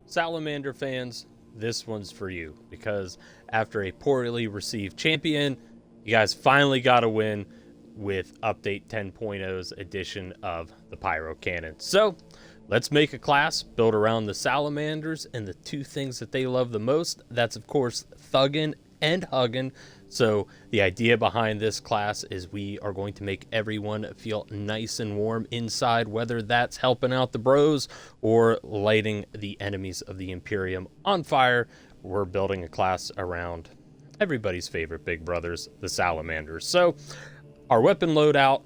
Salamander fans, this one's for you, because after a poorly received champion, you guys finally got a win with Update 10.0's edition of the Pyro Cannon. So, let's make a class built around the Salamanders and the two things that they love the most. That's, of course, thuggin' and huggin'. So the idea behind this class is we are going to make everyone feel nice and warm inside, whether that's helping out the bros or lighting the enemies of the Imperium on fire. We're building a class around everybody's favorite big brothers, the Salamanders. So our weapon loadout,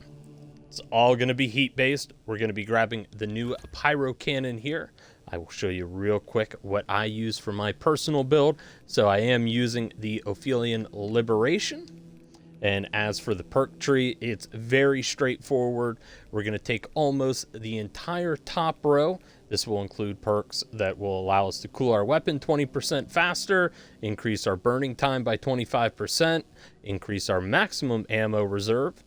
it's all going to be heat based. We're going to be grabbing the new Pyro Cannon here. I will show you real quick what I use for my personal build. So I am using the Ophelian Liberation. And as for the perk tree, it's very straightforward. We're going to take almost the entire top row. This will include perks that will allow us to cool our weapon 20% faster, increase our burning time by 25%, increase our maximum ammo reserve,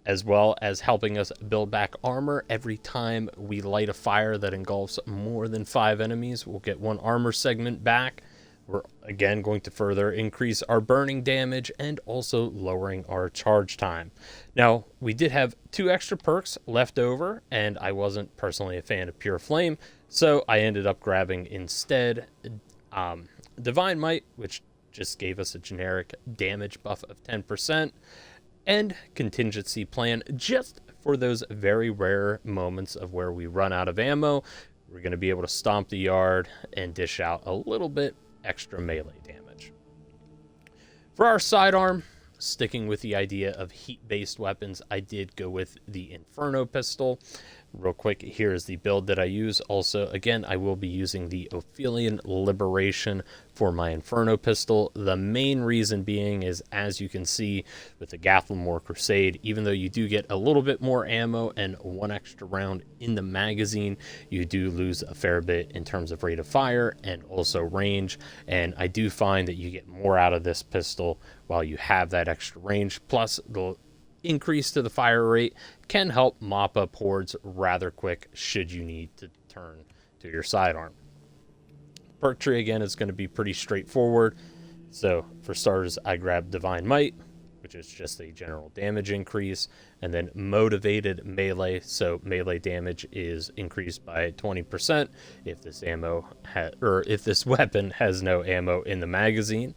as well as helping us build back armor. Every time we light a fire that engulfs more than 5 enemies, we'll get 1 armor segment back. We're again going to further increase our burning damage and also lowering our charge time. Now, we did have 2 extra perks left over, and I wasn't personally a fan of Pure Flame, so I ended up grabbing instead Divine Might, which just gave us a generic damage buff of 10%. And Contingency Plan, just for those very rare moments of where we run out of ammo. We're going to be able to stomp the yard and dish out a little bit extra melee damage. For our sidearm, sticking with the idea of heat-based weapons, I did go with the Inferno pistol. Real quick, here is the build that I use. Also, again, I will be using the Ophelian Liberation for my Inferno pistol. The main reason being is, as you can see with the Gathlamore Crusade, even though you do get a little bit more ammo and 1 extra round in the magazine, you do lose a fair bit in terms of rate of fire and also range. And I do find that you get more out of this pistol while you have that extra range. Plus, the increase to the fire rate can help mop up hordes rather quick should you need to turn to your sidearm. Perk tree again is going to be pretty straightforward. So for starters, I grabbed Divine Might, which is just a general damage increase, and then Motivated Melee. So melee damage is increased by 20% if this if this weapon has no ammo in the magazine.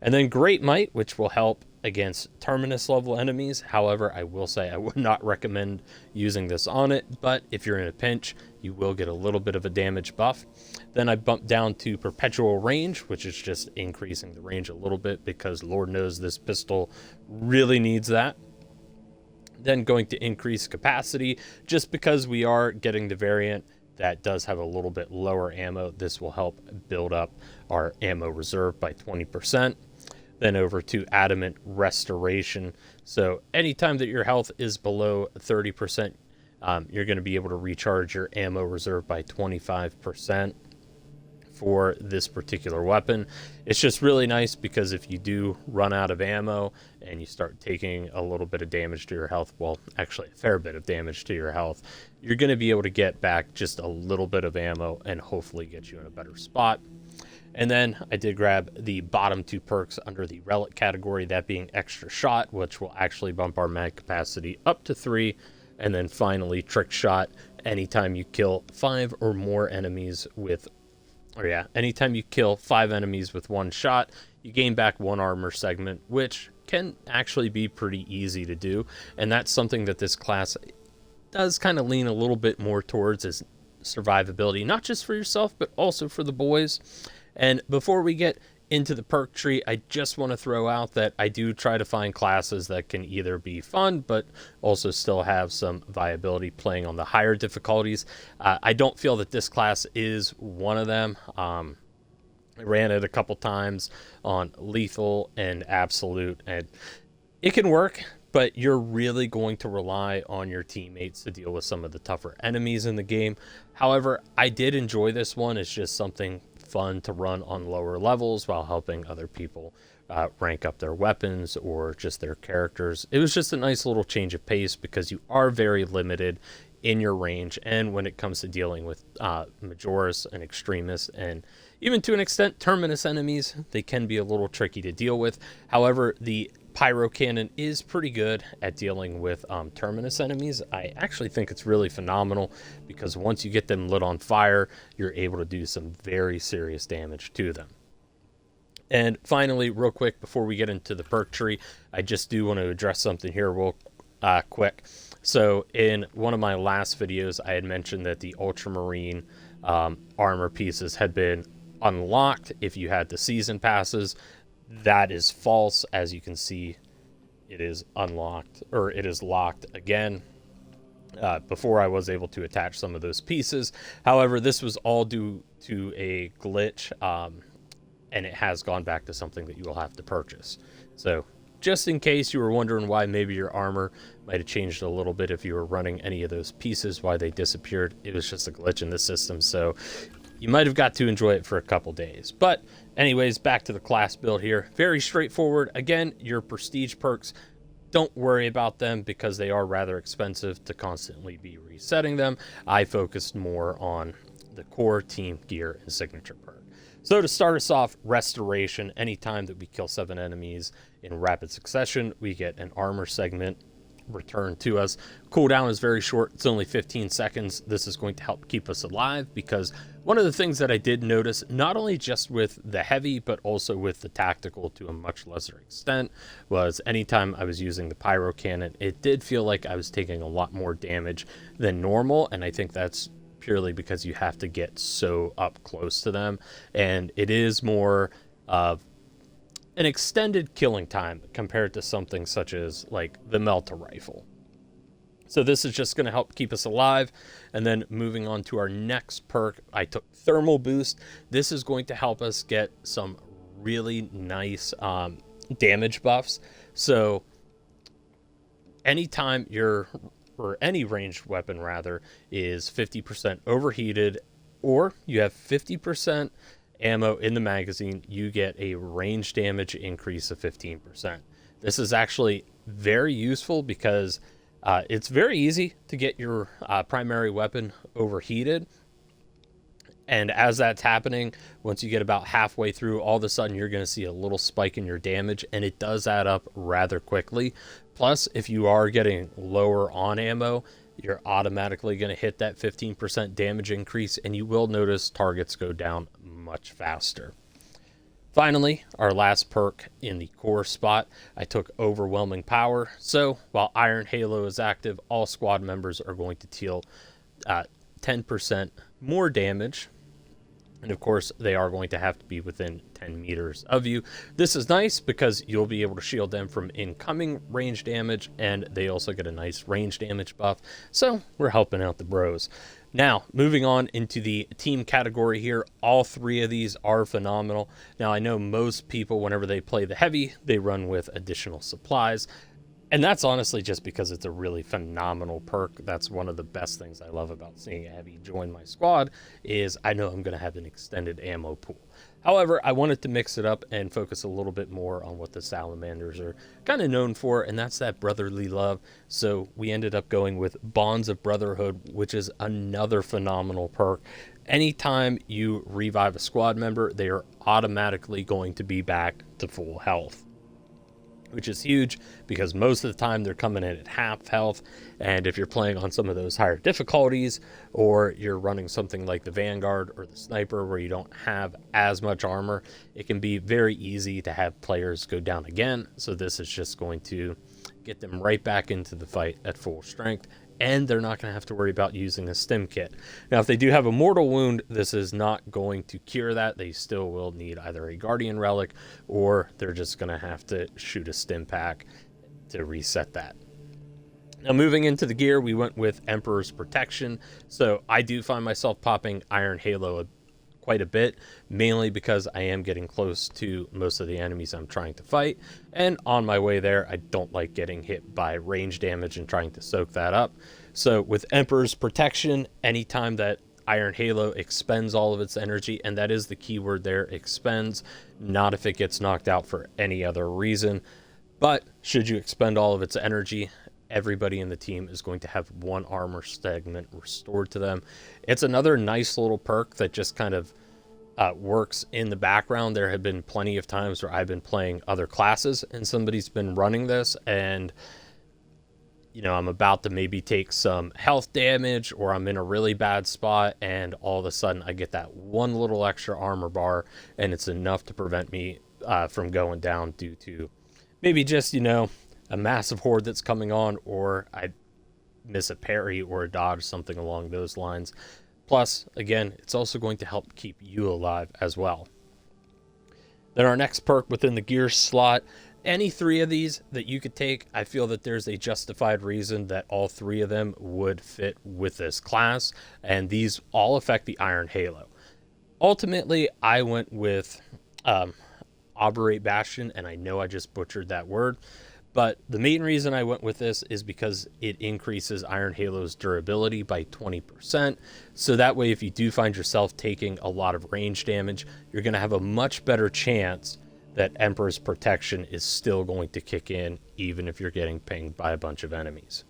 And then Great Might, which will help against Terminus level enemies. However, I will say I would not recommend using this on it, but if you're in a pinch, you will get a little bit of a damage buff. Then I bumped down to Perpetual Range, which is just increasing the range a little bit because Lord knows this pistol really needs that. Then going to increase capacity, just because we are getting the variant that does have a little bit lower ammo. This will help build up our ammo reserve by 20%. Then over to Adamant Restoration. So anytime that your health is below 30%, you're going to be able to recharge your ammo reserve by 25% for this particular weapon. It's just really nice because if you do run out of ammo and you start taking a little bit of damage to your health, well, actually a fair bit of damage to your health, you're going to be able to get back just a little bit of ammo and hopefully get you in a better spot. And then I did grab the bottom 2 perks under the relic category, that being Extra Shot, which will actually bump our mag capacity up to 3. And then finally, Trick Shot. Anytime you kill 5 or more enemies with, anytime you kill 5 enemies with 1 shot, you gain back 1 armor segment, which can actually be pretty easy to do. And that's something that this class does kind of lean a little bit more towards, is survivability, not just for yourself, but also for the boys. And before we get into the perk tree, I just want to throw out that I do try to find classes that can either be fun, but also still have some viability playing on the higher difficulties. I don't feel that this class is one of them. I ran it a couple times on lethal and absolute, and it can work, but you're really going to rely on your teammates to deal with some of the tougher enemies in the game. However, I did enjoy this one. It's just something fun to run on lower levels while helping other people rank up their weapons or just their characters. It was just a nice little change of pace because you are very limited in your range. And when it comes to dealing with Majoris and Extremis, and even to an extent Terminus enemies, they can be a little tricky to deal with. However, the Pyro cannon is pretty good at dealing with Terminus enemies. I actually think it's really phenomenal because once you get them lit on fire, you're able to do some very serious damage to them. And finally, real quick, before we get into the perk tree, I just do want to address something here real quick. So in one of my last videos, I had mentioned that the Ultramarine armor pieces had been unlocked if you had the season passes. That is false. As you can see, it is unlocked, or it is locked again. Before I was able to attach some of those pieces. However, this was all due to a glitch, and it has gone back to something that you will have to purchase. So just in case you were wondering why maybe your armor might have changed a little bit if you were running any of those pieces, why they disappeared, it was just a glitch in the system. So you might have got to enjoy it for a couple days. But anyways, back to the class build here. Very straightforward. Again, your prestige perks, don't worry about them because they are rather expensive to constantly be resetting them. I focused more on the core, team, gear, and signature perk. So to start us off, restoration. Anytime that we kill 7 enemies in rapid succession, we get an armor segment returned to us. Cooldown is very short. It's only 15 seconds. This is going to help keep us alive because one of the things that I did notice, not only just with the heavy, but also with the tactical to a much lesser extent, was anytime I was using the Pyro cannon, it did feel like I was taking a lot more damage than normal. And I think that's purely because you have to get so up close to them, and it is more of an extended killing time compared to something such as like the Melta rifle. So this is just going to help keep us alive. And then moving on to our next perk, I took thermal boost. This is going to help us get some really nice damage buffs. So anytime or any ranged weapon rather, is 50% overheated, or you have 50% ammo in the magazine, you get a range damage increase of 15%. This is actually very useful because it's very easy to get your primary weapon overheated. And as that's happening, once you get about halfway through, all of a sudden you're going to see a little spike in your damage, and it does add up rather quickly. Plus, if you are getting lower on ammo, you're automatically going to hit that 15% damage increase, and you will notice targets go down much faster. Finally, our last perk in the core spot, I took Overwhelming Power. So while Iron Halo is active, all squad members are going to deal 10% more damage. And of course, they are going to have to be within 10 meters of you. This is nice because you'll be able to shield them from incoming range damage, and they also get a nice range damage buff. So we're helping out the bros. Now, moving on into the team category here, all 3 of these are phenomenal. Now, I know most people, whenever they play the heavy, they run with additional supplies. And that's honestly just because it's a really phenomenal perk. That's one of the best things I love about seeing a heavy join my squad, is I know I'm going to have an extended ammo pool. However, I wanted to mix it up and focus a little bit more on what the Salamanders are kind of known for, and that's that brotherly love. So we ended up going with Bonds of Brotherhood, which is another phenomenal perk. Anytime you revive a squad member, they are automatically going to be back to full health, which is huge because most of the time they're coming in at half health. And if you're playing on some of those higher difficulties, or you're running something like the Vanguard or the Sniper where you don't have as much armor, it can be very easy to have players go down again. So this is just going to get them right back into the fight at full strength, and they're not going to have to worry about using a stim kit. Now, if they do have a mortal wound, this is not going to cure that. They still will need either a Guardian Relic, or they're just going to have to shoot a stim pack to reset that. Now, moving into the gear, we went with Emperor's Protection. So I do find myself popping Iron Halo quite a bit, mainly because I am getting close to most of the enemies I'm trying to fight, and on my way there I don't like getting hit by range damage and trying to soak that up. So with Emperor's Protection, anytime that Iron Halo expends all of its energy, and that is the keyword there, expends, not if it gets knocked out for any other reason, but should you expend all of its energy, everybody in the team is going to have one armor segment restored to them. It's another nice little perk that just kind of works in the background. There have been plenty of times where I've been playing other classes and somebody's been running this, and you know, I'm about to maybe take some health damage, or I'm in a really bad spot, and all of a sudden I get that one little extra armor bar, and it's enough to prevent me from going down due to maybe just, you know, a massive horde that's coming on, or I miss a parry or a dodge, something along those lines. Plus, again, it's also going to help keep you alive as well. Then our next perk within the gear slot, any three of these that you could take, I feel that there's a justified reason that all three of them would fit with this class, and these all affect the Iron Halo. Ultimately, I went with Operate Bastion, and I know I just butchered that word, but the main reason I went with this is because it increases Iron Halo's durability by 20. So that way, if you do find yourself taking a lot of range damage, you're going to have a much better chance that Emperor's Protection is still going to kick in, even if you're getting pinged by a bunch of enemies.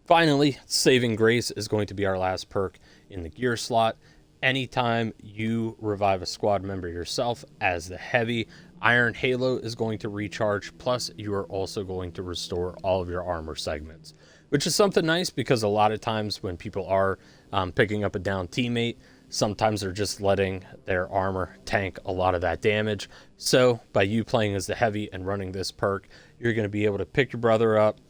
Finally, Saving Grace is going to be our last perk in the gear slot. Anytime you revive a squad member yourself as the heavy, Iron Halo is going to recharge, plus you are also going to restore all of your armor segments, which is something nice because a lot of times when people are picking up a down teammate, sometimes they're just letting their armor tank a lot of that damage. So by you playing as the heavy and running this perk, you're going to be able to pick your brother up,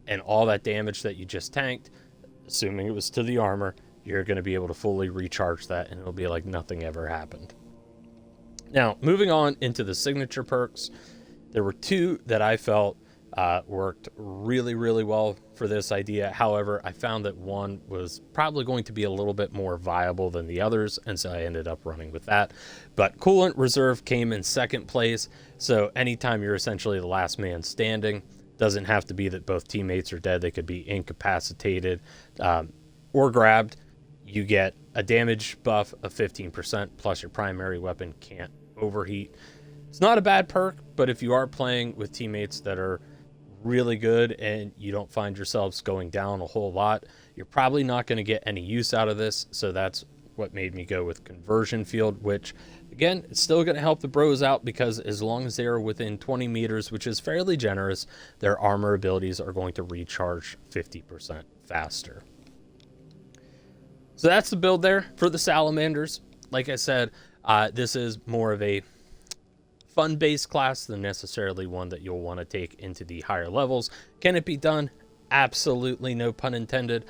and all that damage that you just tanked, assuming it was to the armor, you're going to be able to fully recharge that, and it'll be like nothing ever happened. Now, moving on into the signature perks, there were two that I felt worked really, really well for this idea. However, I found that one was probably going to be a little bit more viable than the others, and so I ended up running with that. But Coolant Reserve came in second place, so anytime you're essentially the last man standing, doesn't have to be that both teammates are dead. They could be incapacitated or grabbed. You get a damage buff of 15%, plus your primary weapon can't overheat. It's not a bad perk, but if you are playing with teammates that are really good and you don't find yourselves going down a whole lot, you're probably not going to get any use out of this. So that's what made me go with Conversion Field, which again, it's still going to help the bros out because as long as they are within 20 meters, which is fairly generous, their armor abilities are going to recharge 50% faster. So that's the build there for the Salamanders. Like I said, this is more of a fun-based class than necessarily one that you'll want to take into the higher levels. Can it be done? Absolutely, no pun intended.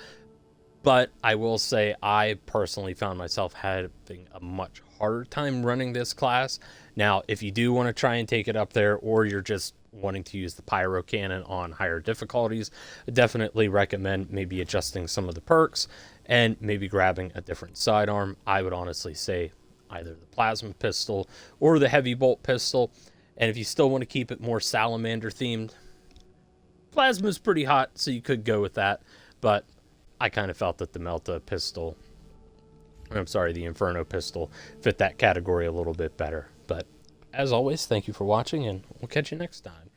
But I will say I personally found myself having a much harder time running this class. Now, if you do want to try and take it up there, or you're just wanting to use the Pyro cannon on higher difficulties, I definitely recommend maybe adjusting some of the perks and maybe grabbing a different sidearm. I would honestly say either the plasma pistol or the heavy bolt pistol. And if you still want to keep it more salamander themed, plasma's pretty hot, so you could go with that. But I kind of felt that the the Inferno pistol fit that category a little bit better. But as always, thank you for watching, and we'll catch you next time.